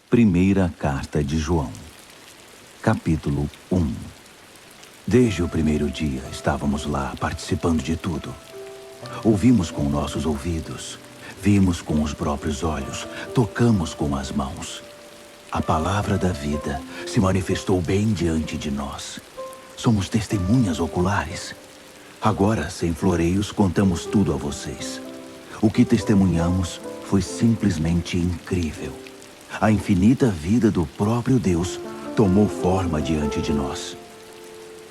Primeira Carta de João, capítulo 1. Desde o primeiro dia estávamos lá participando de tudo. Ouvimos com nossos ouvidos, vimos com os próprios olhos, tocamos com as mãos. A palavra da vida se manifestou bem diante de nós. Somos testemunhas oculares. Agora, sem floreios, contamos tudo a vocês. O que testemunhamos foi simplesmente incrível. A infinita vida do próprio Deus tomou forma diante de nós.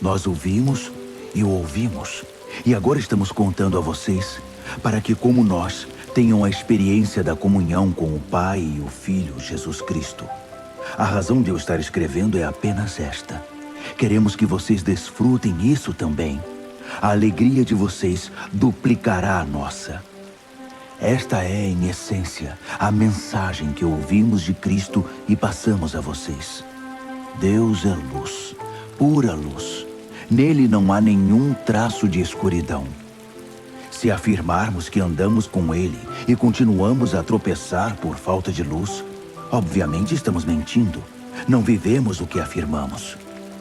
Nós o vimos e o ouvimos, e agora estamos contando a vocês, para que, como nós, tenham a experiência da comunhão com o Pai e o Filho Jesus Cristo. A razão de eu estar escrevendo é apenas esta. Queremos que vocês desfrutem isso também. A alegria de vocês duplicará a nossa. Esta é, em essência, a mensagem que ouvimos de Cristo e passamos a vocês. Deus é luz, pura luz. Nele não há nenhum traço de escuridão. Se afirmarmos que andamos com Ele e continuamos a tropeçar por falta de luz, obviamente estamos mentindo. Não vivemos o que afirmamos.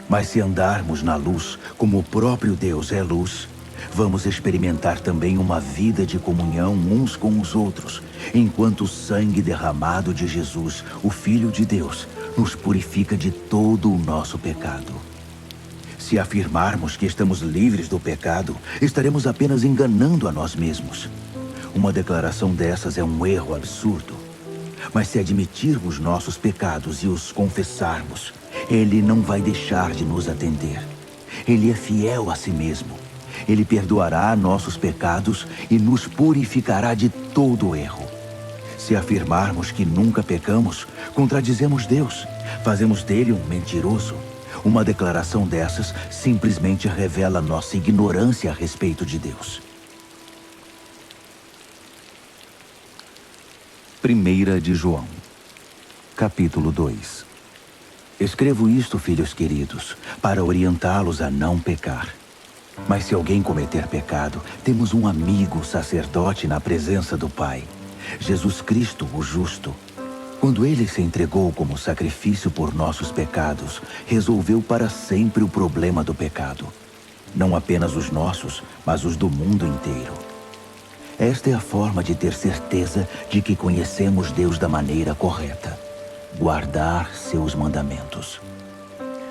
Mas se andarmos na luz, como o próprio Deus é luz, vamos experimentar também uma vida de comunhão uns com os outros, enquanto o sangue derramado de Jesus, o Filho de Deus, nos purifica de todo o nosso pecado. Se afirmarmos que estamos livres do pecado, estaremos apenas enganando a nós mesmos. Uma declaração dessas é um erro absurdo. Mas se admitirmos nossos pecados e os confessarmos, Ele não vai deixar de nos atender. Ele é fiel a si mesmo. Ele perdoará nossos pecados e nos purificará de todo erro. Se afirmarmos que nunca pecamos, contradizemos Deus. Fazemos dele um mentiroso. Uma declaração dessas simplesmente revela nossa ignorância a respeito de Deus. Primeira de João, capítulo 2. Escrevo isto, filhos queridos, para orientá-los a não pecar. Mas se alguém cometer pecado, temos um amigo sacerdote na presença do Pai, Jesus Cristo, o justo. Quando Ele se entregou como sacrifício por nossos pecados, resolveu para sempre o problema do pecado. Não apenas os nossos, mas os do mundo inteiro. Esta é a forma de ter certeza de que conhecemos Deus da maneira correta: guardar seus mandamentos.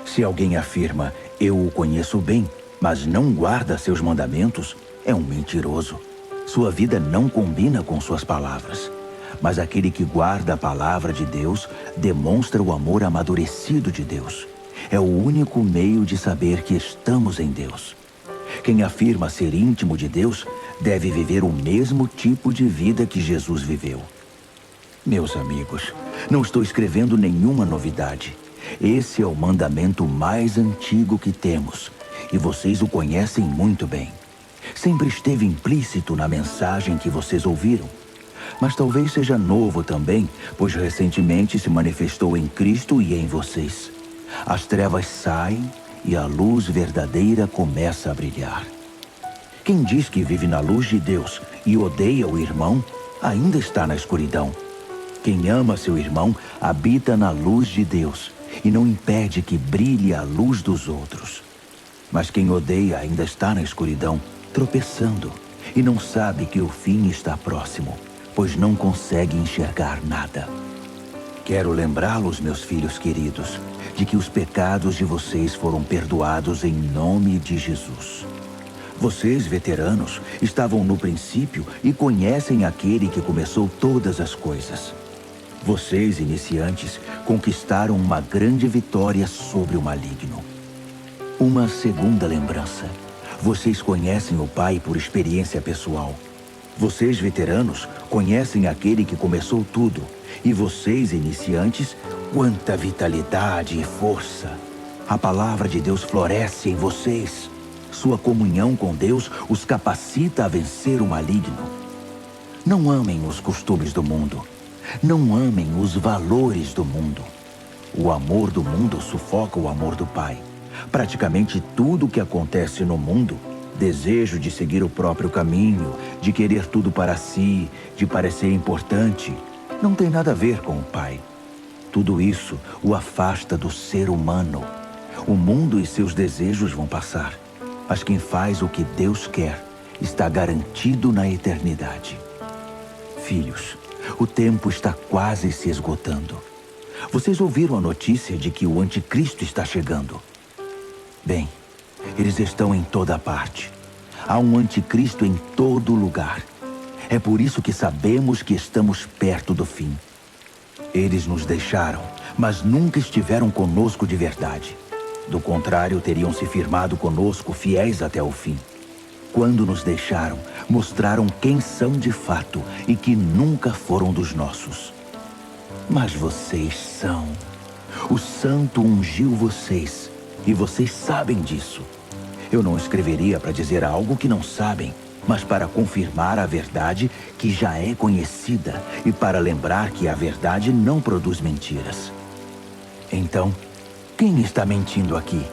Se alguém afirma, eu o conheço bem, mas não guarda seus mandamentos, é um mentiroso. Sua vida não combina com suas palavras. Mas aquele que guarda a palavra de Deus demonstra o amor amadurecido de Deus. É o único meio de saber que estamos em Deus. Quem afirma ser íntimo de Deus deve viver o mesmo tipo de vida que Jesus viveu. Meus amigos, não estou escrevendo nenhuma novidade. Esse é o mandamento mais antigo que temos, e vocês o conhecem muito bem. Sempre esteve implícito na mensagem que vocês ouviram. Mas talvez seja novo também, pois recentemente se manifestou em Cristo e em vocês. As trevas saem e a luz verdadeira começa a brilhar. Quem diz que vive na luz de Deus e odeia o irmão, ainda está na escuridão. Quem ama seu irmão habita na luz de Deus e não impede que brilhe a luz dos outros. Mas quem odeia ainda está na escuridão, tropeçando, e não sabe que o fim está próximo, pois não consegue enxergar nada. Quero lembrá-los, meus filhos queridos, de que os pecados de vocês foram perdoados em nome de Jesus. Vocês, veteranos, estavam no princípio e conhecem aquele que começou todas as coisas. Vocês, iniciantes, conquistaram uma grande vitória sobre o maligno. Uma segunda lembrança. Vocês conhecem o Pai por experiência pessoal. Vocês, veteranos, conhecem aquele que começou tudo. E vocês, iniciantes, quanta vitalidade e força! A palavra de Deus floresce em vocês. Sua comunhão com Deus os capacita a vencer o maligno. Não amem os costumes do mundo. Não amem os valores do mundo. O amor do mundo sufoca o amor do Pai. Praticamente tudo o que acontece no mundo, desejo de seguir o próprio caminho, de querer tudo para si, de parecer importante, não tem nada a ver com o Pai. tudo isso o afasta do ser humano. O mundo e seus desejos vão passar, mas quem faz o que Deus quer está garantido na eternidade. Filhos, o tempo está quase se esgotando. Vocês ouviram a notícia de que o anticristo está chegando? Bem, eles estão em toda parte. Há um anticristo em todo lugar. É por isso que sabemos que estamos perto do fim. Eles nos deixaram, mas nunca estiveram conosco de verdade. Do contrário, teriam se firmado conosco fiéis até o fim. Quando nos deixaram, mostraram quem são de fato e que nunca foram dos nossos. Mas vocês são. O Santo ungiu vocês, e vocês sabem disso. Eu não escreveria para dizer algo que não sabem, mas para confirmar a verdade que já é conhecida e para lembrar que a verdade não produz mentiras. Então, quem está mentindo aqui?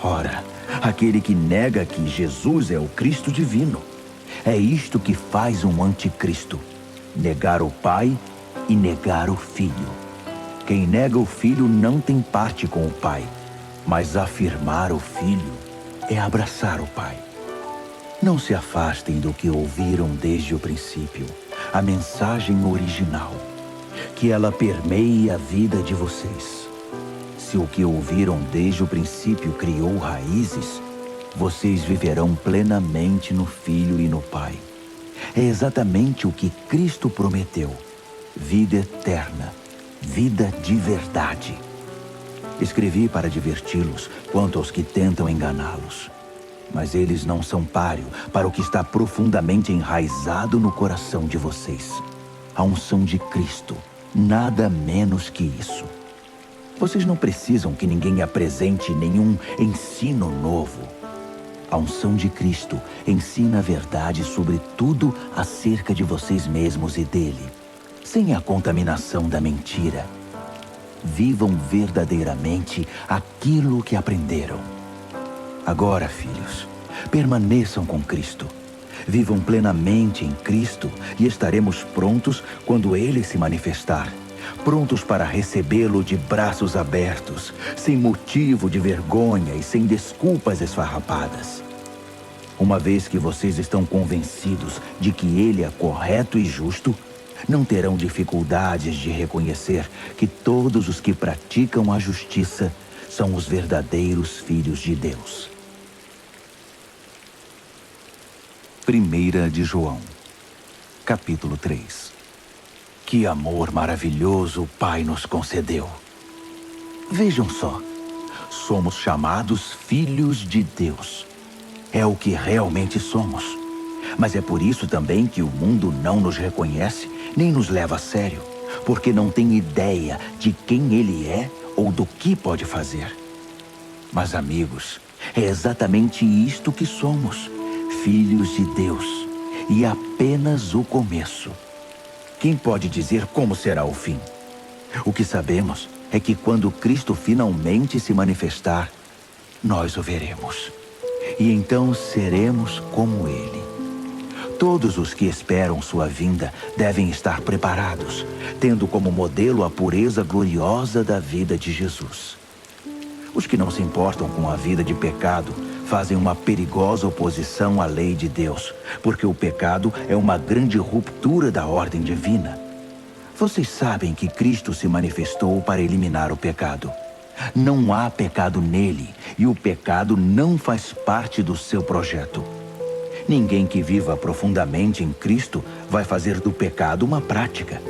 Ora, aquele que nega que Jesus é o Cristo divino. É isto que faz um anticristo: negar o Pai e negar o Filho. Quem nega o Filho não tem parte com o Pai, mas afirmar o Filho é abraçar o Pai. Não se afastem do que ouviram desde o princípio, a mensagem original, que ela permeie a vida de vocês. Se o que ouviram desde o princípio criou raízes, vocês viverão plenamente no Filho e no Pai. É exatamente o que Cristo prometeu: vida eterna, vida de verdade. Escrevi para diverti-los quanto aos que tentam enganá-los. Mas eles não são páreo para o que está profundamente enraizado no coração de vocês: a unção de Cristo, nada menos que isso. Vocês não precisam que ninguém apresente nenhum ensino novo. A unção de Cristo ensina a verdade sobre tudo acerca de vocês mesmos e dele, sem a contaminação da mentira. Vivam verdadeiramente aquilo que aprenderam. Agora, filhos, permaneçam com Cristo. Vivam plenamente em Cristo e estaremos prontos quando Ele se manifestar. Prontos para recebê-lo de braços abertos, sem motivo de vergonha e sem desculpas esfarrapadas. Uma vez que vocês estão convencidos de que Ele é correto e justo, não terão dificuldades de reconhecer que todos os que praticam a justiça são os verdadeiros filhos de Deus. 1 de João, capítulo 3. Que amor maravilhoso o Pai nos concedeu! Vejam só, somos chamados filhos de Deus. É o que realmente somos. Mas é por isso também que o mundo não nos reconhece nem nos leva a sério, porque não tem ideia de quem Ele é ou do que pode fazer. Mas, amigos, é exatamente isto que somos: filhos de Deus, e apenas o começo. Quem pode dizer como será o fim? O que sabemos é que quando Cristo finalmente se manifestar, nós o veremos. E então seremos como Ele. Todos os que esperam sua vinda devem estar preparados, tendo como modelo a pureza gloriosa da vida de Jesus. Os que não se importam com a vida de pecado fazem uma perigosa oposição à lei de Deus, porque o pecado é uma grande ruptura da ordem divina. Vocês sabem que Cristo se manifestou para eliminar o pecado. Não há pecado nele, e o pecado não faz parte do seu projeto. Ninguém que viva profundamente em Cristo vai fazer do pecado uma prática.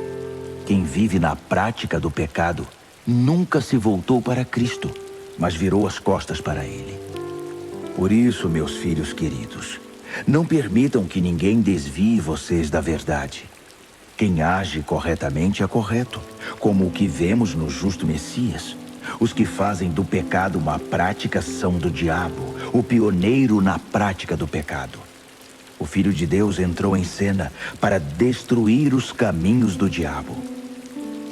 Quem vive na prática do pecado nunca se voltou para Cristo, mas virou as costas para Ele. Por isso, meus filhos queridos, não permitam que ninguém desvie vocês da verdade. Quem age corretamente é correto, como o que vemos no justo Messias. Os que fazem do pecado uma prática são do diabo, o pioneiro na prática do pecado. O Filho de Deus entrou em cena para destruir os caminhos do diabo.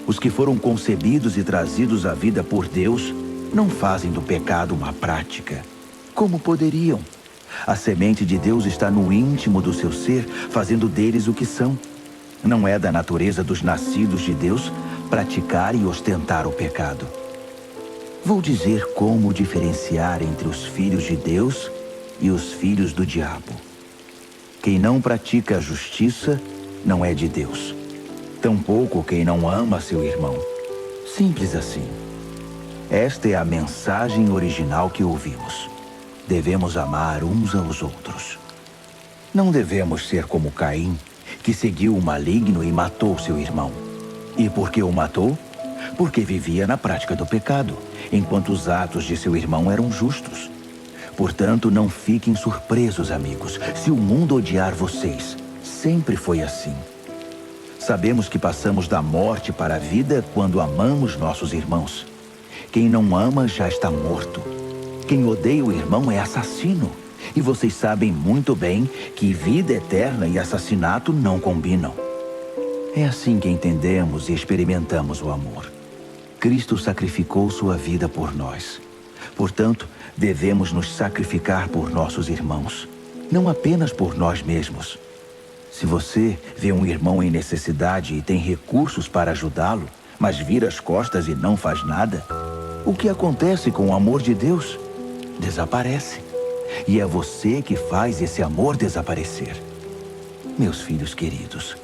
Os que foram concebidos e trazidos à vida por Deus não fazem do pecado uma prática. Como poderiam? A semente de Deus está no íntimo do seu ser, fazendo deles o que são. Não é da natureza dos nascidos de Deus praticar e ostentar o pecado. Vou dizer como diferenciar entre os filhos de Deus e os filhos do diabo. Quem não pratica a justiça não é de Deus. Tampouco quem não ama seu irmão. Simples assim. Esta é a mensagem original que ouvimos. Devemos amar uns aos outros. Não devemos ser como Caim, que seguiu o maligno e matou seu irmão. E por que o matou? Porque vivia na prática do pecado, enquanto os atos de seu irmão eram justos. Portanto, não fiquem surpresos, amigos, se o mundo odiar vocês. Sempre foi assim. Sabemos que passamos da morte para a vida quando amamos nossos irmãos. Quem não ama já está morto. Quem odeia o irmão é assassino. E vocês sabem muito bem que vida eterna e assassinato não combinam. É assim que entendemos e experimentamos o amor. Cristo sacrificou sua vida por nós. Portanto, devemos nos sacrificar por nossos irmãos, não apenas por nós mesmos. Se você vê um irmão em necessidade e tem recursos para ajudá-lo, mas vira as costas e não faz nada, o que acontece com o amor de Deus? Desaparece. E é você que faz esse amor desaparecer. Meus filhos queridos,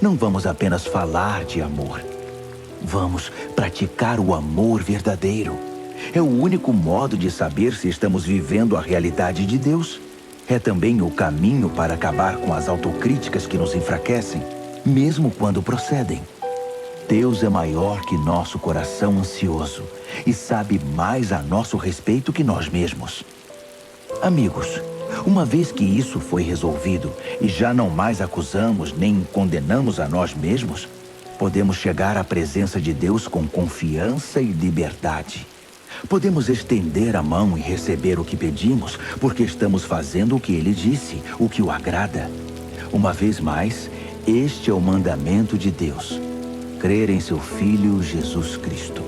não vamos apenas falar de amor. Vamos praticar o amor verdadeiro. É o único modo de saber se estamos vivendo a realidade de Deus. É também o caminho para acabar com as autocríticas que nos enfraquecem, mesmo quando procedem. Deus é maior que nosso coração ansioso e sabe mais a nosso respeito que nós mesmos. Amigos, uma vez que isso foi resolvido e já não mais acusamos nem condenamos a nós mesmos, podemos chegar à presença de Deus com confiança e liberdade. Podemos estender a mão e receber o que pedimos, porque estamos fazendo o que Ele disse, o que o agrada. Uma vez mais, este é o mandamento de Deus: crer em seu Filho Jesus Cristo.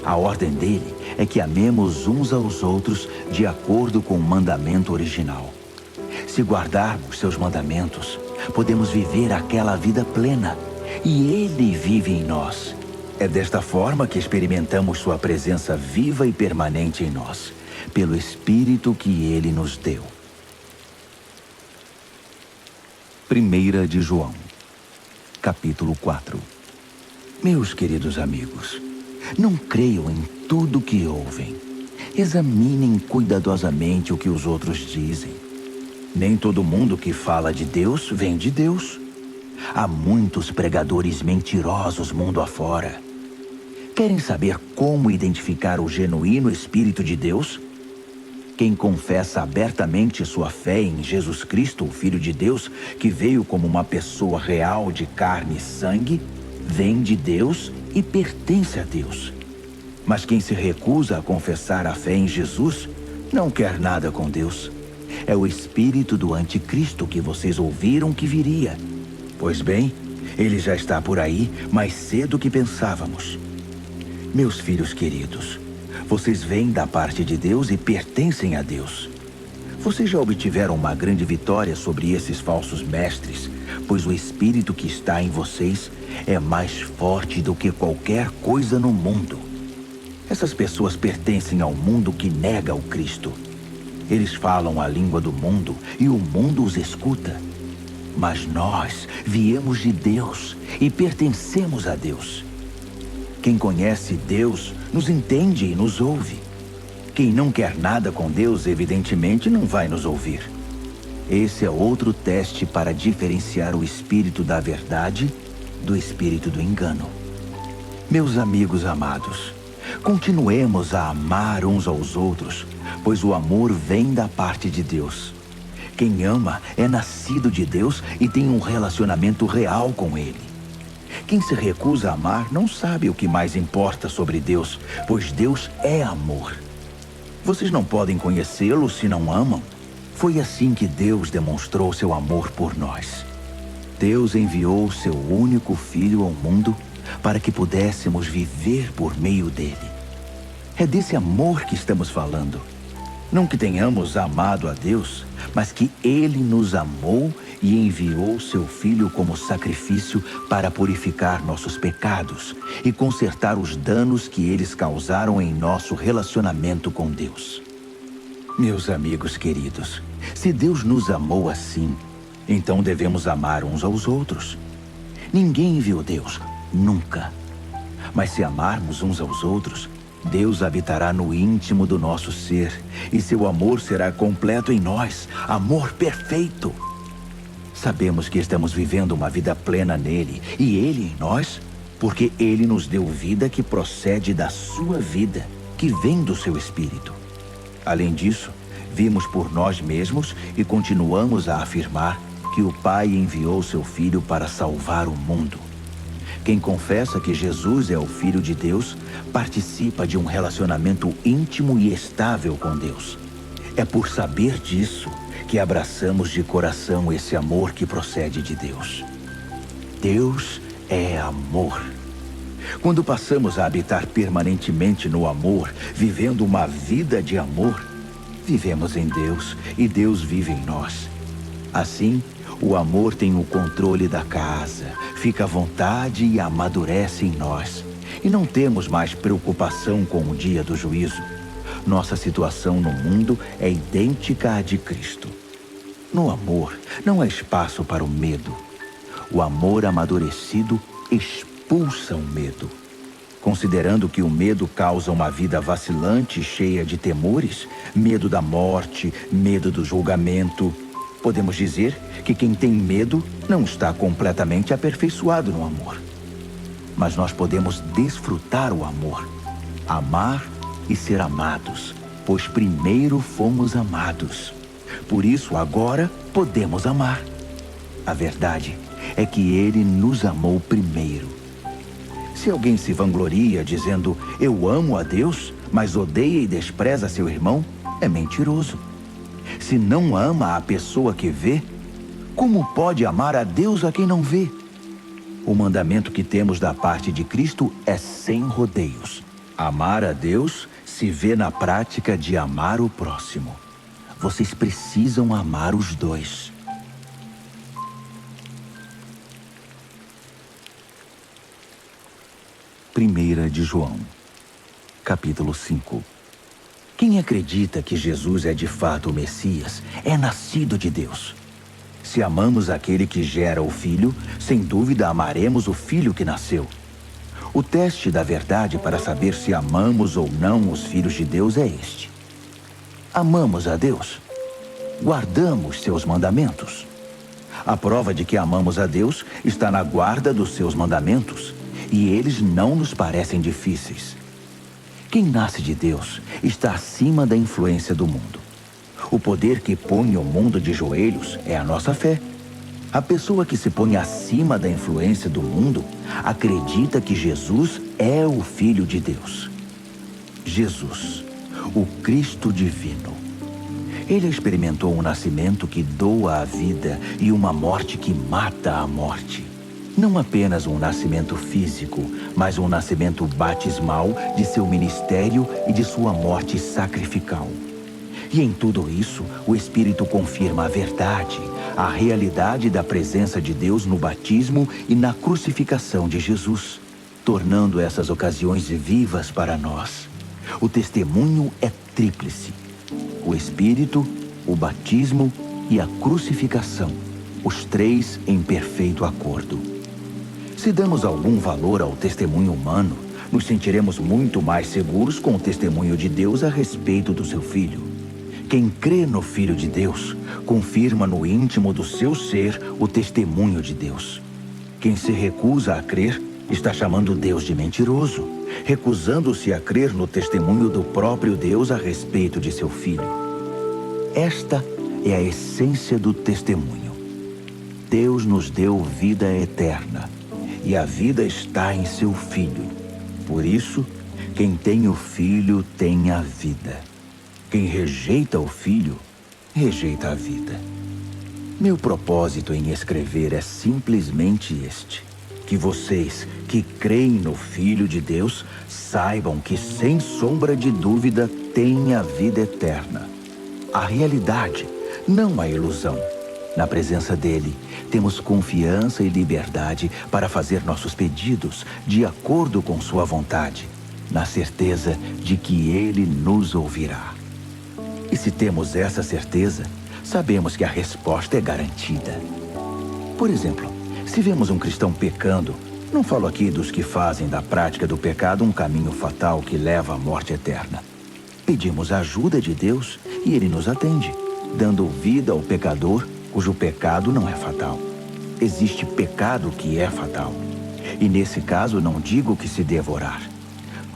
A ordem dele é que amemos uns aos outros de acordo com o mandamento original. Se guardarmos seus mandamentos, podemos viver aquela vida plena, e Ele vive em nós. É desta forma que experimentamos sua presença viva e permanente em nós, pelo Espírito que Ele nos deu. 1 de João, capítulo 4. Meus queridos amigos, não creiam em tudo que ouvem. Examinem cuidadosamente o que os outros dizem. Nem todo mundo que fala de Deus vem de Deus. Há muitos pregadores mentirosos mundo afora. Querem saber como identificar o genuíno Espírito de Deus? Quem confessa abertamente sua fé em Jesus Cristo, o Filho de Deus, que veio como uma pessoa real de carne e sangue, vem de Deus e pertence a Deus. Mas quem se recusa a confessar a fé em Jesus, não quer nada com Deus. É o espírito do anticristo que vocês ouviram que viria. Pois bem, ele já está por aí mais cedo que pensávamos. Meus filhos queridos, vocês vêm da parte de Deus e pertencem a Deus. Vocês já obtiveram uma grande vitória sobre esses falsos mestres, pois o espírito que está em vocês é mais forte do que qualquer coisa no mundo. Essas pessoas pertencem ao mundo que nega o Cristo. Eles falam a língua do mundo e o mundo os escuta. Mas nós viemos de Deus e pertencemos a Deus. Quem conhece Deus nos entende e nos ouve. Quem não quer nada com Deus, evidentemente, não vai nos ouvir. Esse é outro teste para diferenciar o espírito da verdade do espírito do engano. Meus amigos amados, continuemos a amar uns aos outros, pois o amor vem da parte de Deus. Quem ama é nascido de Deus e tem um relacionamento real com Ele. Quem se recusa a amar não sabe o que mais importa sobre Deus, pois Deus é amor. Vocês não podem conhecê-lo se não amam. Foi assim que Deus demonstrou seu amor por nós. Deus enviou seu único Filho ao mundo para que pudéssemos viver por meio dele. É desse amor que estamos falando. Não que tenhamos amado a Deus, mas que Ele nos amou e enviou seu Filho como sacrifício para purificar nossos pecados e consertar os danos que eles causaram em nosso relacionamento com Deus. Meus amigos queridos, se Deus nos amou assim, então devemos amar uns aos outros. Ninguém viu Deus, nunca. Mas se amarmos uns aos outros, Deus habitará no íntimo do nosso ser e seu amor será completo em nós, amor perfeito. Sabemos que estamos vivendo uma vida plena nele e ele em nós, porque ele nos deu vida que procede da sua vida, que vem do seu Espírito. Além disso, vimos por nós mesmos e continuamos a afirmar que o Pai enviou seu Filho para salvar o mundo. Quem confessa que Jesus é o Filho de Deus, participa de um relacionamento íntimo e estável com Deus. É por saber disso que abraçamos de coração esse amor que procede de Deus. Deus é amor. Quando passamos a habitar permanentemente no amor, vivendo uma vida de amor, vivemos em Deus e Deus vive em nós. Assim, o amor tem o controle da casa, fica à vontade e amadurece em nós. E não temos mais preocupação com o dia do juízo. Nossa situação no mundo é idêntica à de Cristo. No amor, não há espaço para o medo. O amor amadurecido expulsa o medo. Considerando que o medo causa uma vida vacilante, cheia de temores, medo da morte, medo do julgamento, podemos dizer que quem tem medo não está completamente aperfeiçoado no amor. Mas nós podemos desfrutar o amor, amar e ser amados, pois primeiro fomos amados. Por isso agora podemos amar. A verdade é que Ele nos amou primeiro. Se alguém se vangloria dizendo, eu amo a Deus, mas odeia e despreza seu irmão, é mentiroso. Se não ama a pessoa que vê, como pode amar a Deus a quem não vê? O mandamento que temos da parte de Cristo é sem rodeios. Amar a Deus se vê na prática de amar o próximo. Vocês precisam amar os dois. Primeira de João, capítulo 5. Quem acredita que Jesus é de fato o Messias, é nascido de Deus. Se amamos aquele que gera o Filho, sem dúvida amaremos o Filho que nasceu. O teste da verdade para saber se amamos ou não os filhos de Deus é este. Amamos a Deus? Guardamos seus mandamentos? A prova de que amamos a Deus está na guarda dos seus mandamentos, e eles não nos parecem difíceis. Quem nasce de Deus está acima da influência do mundo. O poder que põe o mundo de joelhos é a nossa fé. A pessoa que se põe acima da influência do mundo acredita que Jesus é o Filho de Deus. Jesus, o Cristo divino. Ele experimentou um nascimento que doa a vida e uma morte que mata a morte. Não apenas um nascimento físico, mas um nascimento batismal de seu ministério e de sua morte sacrificial. E em tudo isso, o Espírito confirma a verdade, a realidade da presença de Deus no batismo e na crucificação de Jesus, tornando essas ocasiões vivas para nós. O testemunho é tríplice: o Espírito, o batismo e a crucificação, os três em perfeito acordo. Se damos algum valor ao testemunho humano, nos sentiremos muito mais seguros com o testemunho de Deus a respeito do seu Filho. Quem crê no Filho de Deus, confirma no íntimo do seu ser o testemunho de Deus. Quem se recusa a crer, está chamando Deus de mentiroso, recusando-se a crer no testemunho do próprio Deus a respeito de seu Filho. Esta é a essência do testemunho. Deus nos deu vida eterna, e a vida está em seu Filho. Por isso, quem tem o Filho tem a vida. Quem rejeita o Filho, rejeita a vida. Meu propósito em escrever é simplesmente este: que vocês que creem no Filho de Deus saibam que, sem sombra de dúvida, têm a vida eterna. A realidade não a ilusão. Na presença dele, temos confiança e liberdade para fazer nossos pedidos de acordo com sua vontade, na certeza de que ele nos ouvirá. E se temos essa certeza, sabemos que a resposta é garantida. Por exemplo, se vemos um cristão pecando, não falo aqui dos que fazem da prática do pecado um caminho fatal que leva à morte eterna. Pedimos a ajuda de Deus e ele nos atende, dando vida ao pecador cujo pecado não é fatal. Existe pecado que é fatal. E nesse caso não digo que se devorar.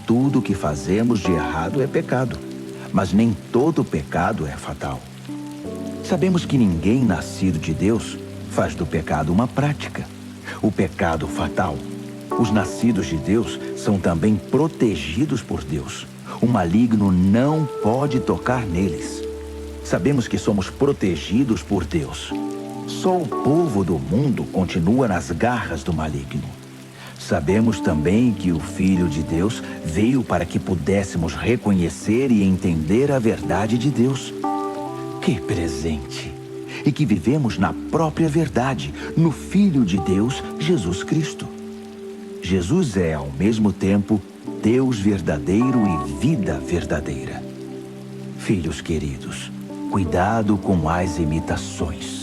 Tudo o que fazemos de errado é pecado, mas nem todo pecado é fatal. Sabemos que ninguém nascido de Deus faz do pecado uma prática. O pecado fatal. Os nascidos de Deus são também protegidos por Deus. O maligno não pode tocar neles. Sabemos que somos protegidos por Deus. Só o povo do mundo continua nas garras do maligno. Sabemos também que o Filho de Deus veio para que pudéssemos reconhecer e entender a verdade de Deus. Que presente! E que vivemos na própria verdade, no Filho de Deus, Jesus Cristo. Jesus é, ao mesmo tempo, Deus verdadeiro e vida verdadeira. Filhos queridos, cuidado com as imitações.